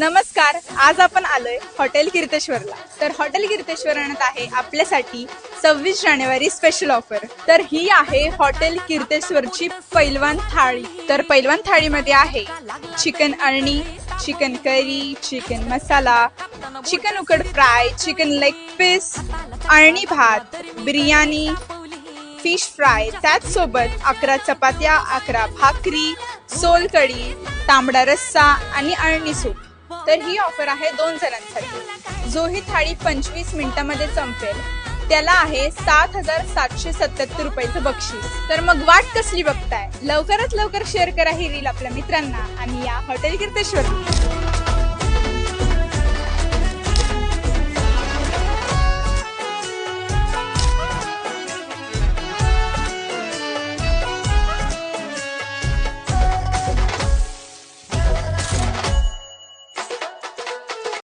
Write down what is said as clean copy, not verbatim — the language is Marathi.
नमस्कार, आज आपण आलोय हॉटेल कीर्तेश्वरला. तर हॉटेल कीर्तेश्वर आणत आहे आपल्यासाठी 26 जानेवारी स्पेशल ऑफर. तर ही आहे हॉटेल कीर्तेश्वरची पैलवान थाळी. तर पैलवान थाळीमध्ये आहे चिकन अळणी, चिकन करी, चिकन मसाला, चिकन उकड फ्राय, चिकन लेग पीस, अळणी भात, बिर्याणी, फिश फ्राय, त्याचसोबत 11 चपात्या, 11 भाकरी, सोलकढी, तांबडा रस्सा आणि अळणी सूप. तर ही ऑफर आहे 2 जणांसाठी. जो ही थाळी 25 मिनिटांमध्ये संपेल त्याला आहे 7,777 रुपयाचं बक्षीस. तर मग वाट कसली बघताय? लवकरात लवकर शेअर करा ही रील आपल्या मित्रांना आणि या हॉटेल कीर्तेश्वर.